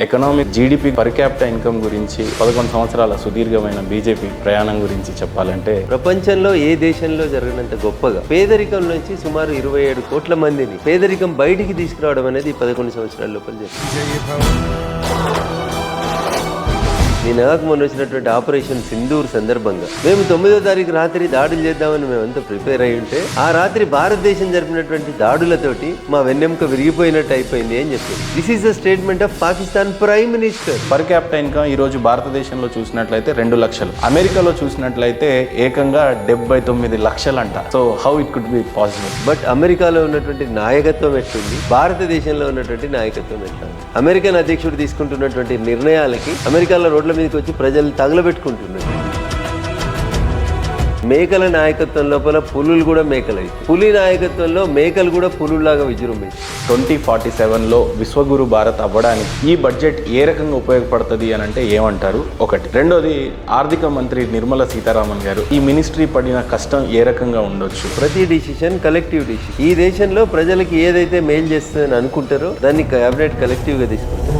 Economic GDP per capita income గురించి 11 సంవత్సరాల సుదీర్ఘమైన బీజేపీ ప్రయాణం గురించి చెప్పాలంటే ప్రపంచంలో ఏ దేశంలో జరగనంత గొప్పగా పేదరికం నుంచి సుమారు 27 కోట్ల మందిని పేదరికం బయటికి తీసుకురావడం అనేది 11 సంవత్సరాల లోపల జరిగింది. నాకు మొన్న వచ్చినటువంటి ఆపరేషన్ సింధూర్ సందర్భంగా మేము 9వ తారీఖు రాత్రి దాడులు చేద్దామని మేమంతా ప్రిపేర్ అయి ఉంటే ఆ రాత్రి భారతదేశం జరిపినటువంటి దాడులతోటి మా వెన్నెముక విరిగిపోయినట్టు అయిపోయింది అని చెప్పింది. This is the statement of Pakistan prime minister. Per capita income ఈ రోజు భారతదేశంలో చూసినట్లయితే 2 లక్షలు, అమెరికాలో చూసినట్లయితే ఏకంగా 79 లక్షలంట. So how it could be possible? But అమెరికాలో ఉన్నటువంటి నాయకత్వం ఎట్లుంది, భారతదేశంలో ఉన్నటువంటి నాయకత్వం ఎట్లా? అమెరికన్ అధ్యక్షుడు తీసుకుంటున్నటువంటి నిర్ణయాలకి అమెరికాలో రోడ్ల మీదకి వచ్చి ప్రజలు తగలబెట్టుకుంటున్నారు. మేకల నాయకత్వం లోపల పులులు కూడా మేకలు అయితే, పులి నాయకత్వంలో మేకలు కూడా పులులాగా విజృంభించాయి. 2047లో విశ్వగురు భారత్ అవ్వడానికి ఈ బడ్జెట్ ఏ రకంగా ఉపయోగపడుతుంది అని అంటే ఏమంటారు? ఒకటి. రెండోది, ఆర్థిక మంత్రి నిర్మలా సీతారామన్ గారు ఈ మినిస్ట్రీ పడిన కష్టం ఏ రకంగా ఉండొచ్చు? ప్రతి డిసిషన్ కలెక్టివ్ డిసిషన్. ఈ దేశంలో ప్రజలకి ఏదైతే మేలు చేస్తుందని అనుకుంటారో దాన్ని క్యాబినెట్ కలెక్టివ్ గా తీసుకుంటారు.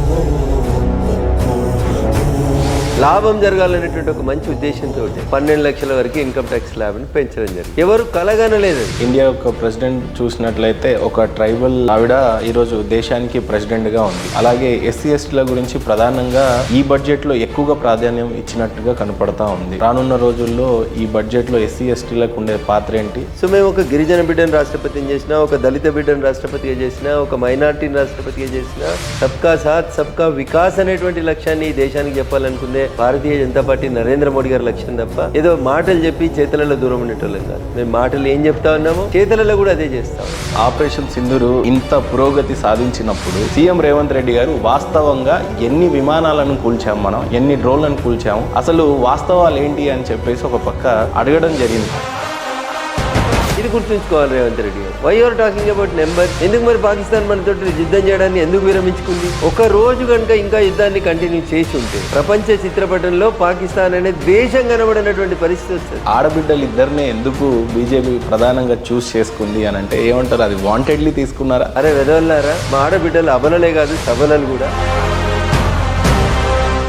లాభం జరగాలనేటువంటి ఒక మంచి ఉద్దేశంతో 12 లక్షల వరకు ఇన్కమ్ ట్యాక్స్ ల్యాబ్ని పెంచడం జరిగింది. ఎవరు కలగనలేదు. ఇండియా యొక్క ప్రెసిడెంట్ చూసినట్లయితే ఒక ట్రైబల్ ఆవిడ ఈరోజు దేశానికి ప్రెసిడెంట్ గా ఉంది. అలాగే ఎస్సీ ఎస్టీల గురించి ప్రధానంగా ఈ బడ్జెట్ లో ఎక్కువగా ప్రాధాన్యం ఇచ్చినట్టుగా కనపడతా ఉంది. రానున్న రోజుల్లో ఈ బడ్జెట్ లో ఎస్సీ ఎస్టీలకు ఉండే పాత్ర ఏంటి? సో మేము ఒక గిరిజన బిడ్డను రాష్ట్రపతిని చేసినా, ఒక దళిత బిడ్డను రాష్ట్రపతిగా చేసినా, ఒక మైనార్టీని రాష్ట్రపతిగా చేసినా, సబ్కా సాత్ సబ్కా వికాస్ అనేటువంటి లక్ష్యాన్ని ఈ దేశానికి చెప్పాలనుకుందే భారతీయ జనతా పార్టీ నరేంద్ర మోడీ గారి లక్ష్యం తప్ప ఏదో మాటలు చెప్పి చేతులలో దూరం ఉండేటోళ్ళం కాదు. మేము మాటలు ఏం చెప్తా ఉన్నామో చేతులలో కూడా అదే చేస్తాం. ఆపరేషన్ సింధూర్ ఇంత పురోగతి సాధించినప్పుడు సీఎం రేవంత్ రెడ్డి గారు వాస్తవంగా ఎన్ని విమానాలను కూల్చాము, మనం ఎన్ని డ్రోన్లను కూల్చాము, అసలు వాస్తవాలు ఏంటి అని చెప్పేసి ఒక పక్క అడగడం జరిగింది. ఇది గుర్తుంచుకోవాలి రేవంత్ రెడ్డి గారు. Why are talking about number? ఎందుకు మరి పాకిస్తాన్ మనతో యుద్ధం చేయడాన్ని ఎందుకు విరమించుకుంది? ఒక రోజు కనుక ఇంకా యుద్ధాన్ని కంటిన్యూ చేసి ఉంటే ప్రపంచ చిత్రపటంలో పాకిస్తాన్ అనే దేశం కనబడినటువంటి పరిస్థితి వస్తుంది. ఆడబిడ్డలు ఇద్దరినే ఎందుకు బీజేపీ ప్రధానంగా చూస్ చేసుకుంది అని అంటే ఏమంటారు? అది వాంటెడ్లీ తీసుకున్నారా? అరే వెదవల్లారా, మా ఆడబిడ్డలు అబలలే కాదు సబలలు కూడా.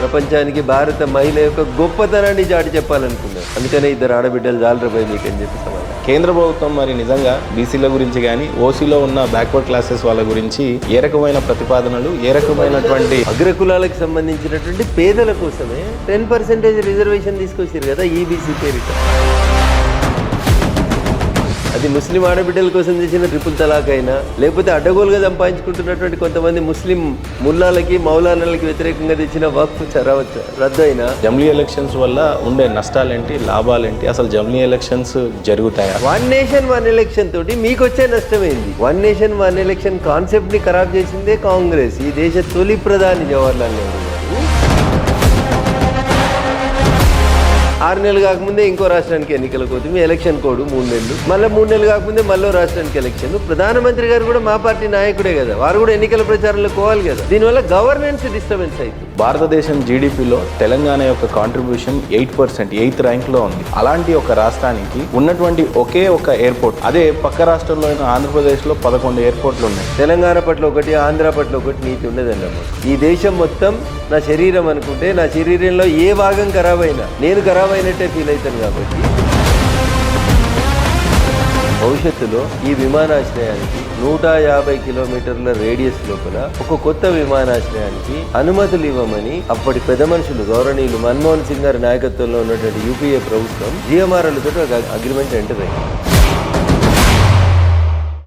ప్రపంచానికి భారత మహిళ యొక్క గొప్పతనాన్ని చాటి చెప్పాలనుకున్నారు. అందుకనే 2 ఆడబిడ్డలు జాలరపోయి మీకు అని చెప్పి సమాధానం. కేంద్ర ప్రభుత్వం మరి నిజంగా బీసీల గురించి కానీ ఓసీలో ఉన్న బ్యాక్వర్డ్ క్లాసెస్ వాళ్ళ గురించి ఏ రకమైన ప్రతిపాదనలు, ఏ రకమైనటువంటి అగ్రకులాలకు సంబంధించినటువంటి పేదల కోసమే 10% రిజర్వేషన్ తీసుకొచ్చారు కదా ఈబీసీ పేరిట. అది ముస్లిం ఆడబిడ్డల కోసం చేసిన ట్రిపుల్ తలాక్ అయినా, లేకపోతే అడ్డగోలుగా సంపాదించుకుంటున్నటువంటి కొంతమంది ముస్లిం ముల్లాలకి మౌలానాలకి వ్యతిరేకంగా తెచ్చిన వక్ఫ్ రద్దు అయినా, జమ్లీ ఎలక్షన్స్ వల్ల ఉండే నష్టాలేంటి, లాభాలేంటి, అసలు జమ్లీ ఎలక్షన్స్ జరుగుతాయా? 1 నేషన్ 1 ఎలక్షన్ తోటి మీకు వచ్చే నష్టమైంది. 1 నేషన్ 1 ఎలక్షన్ కాన్సెప్ట్ ని ఖరాబ్ చేసిందే కాంగ్రెస్. ఈ దేశ తొలి ప్రధాని జవహర్లాల్ నెహ్రూ 6 నెలలు కాకముందే ఇంకో రాష్ట్రానికి ఎన్నికల కోసం ఎలక్షన్ కోడ్ 3 నెలలు, మళ్ళీ 3 నెలలు కాకముందే మళ్ళీ రాష్ట్రానికి ఎలక్షన్. ప్రధానమంత్రి గారు కూడా మా పార్టీ నాయకుడే కదా, వారు కూడా ఎన్నికల ప్రచారంలో పోవాలి కదా. దీనివల్ల గవర్నెన్స్ డిస్టర్బెన్స్ అవుతుంది. భారతదేశం జీడిపిలో తెలంగాణ యొక్క కాంట్రిబ్యూషన్ 8%, 8th ర్యాంక్లో ఉంది. అలాంటి ఒక రాష్ట్రానికి ఉన్నటువంటి ఒకే ఒక ఎయిర్పోర్ట్, అదే పక్క రాష్ట్రంలో ఆంధ్రప్రదేశ్లో 11 ఎయిర్పోర్ట్లు ఉన్నాయి. తెలంగాణ పట్ల ఒకటి, ఆంధ్ర పట్ల ఒకటి నీతి ఉండదండి. ఈ దేశం మొత్తం నా శరీరం అనుకుంటే నా శరీరంలో ఏ భాగం ఖరాబ్ అయినా నేను ఖరాబ్ అయినట్టే ఫీల్ అవుతాను. కాబట్టి భవిష్యత్తులో ఈ విమానాశ్రయానికి 150 కిలోమీటర్ల రేడియస్ లోపల ఒక కొత్త విమానాశ్రయానికి అనుమతులు ఇవ్వమని అప్పటి పెద్ద మనుషులు గౌరవనీయులు మన్మోహన్ సింగ్ గారి నాయకత్వంలో ఉన్నటువంటి యూపీఏ ప్రభుత్వం జిఎంఆర్ఎల్తో అగ్రిమెంట్ ఎంటర్ అయింది.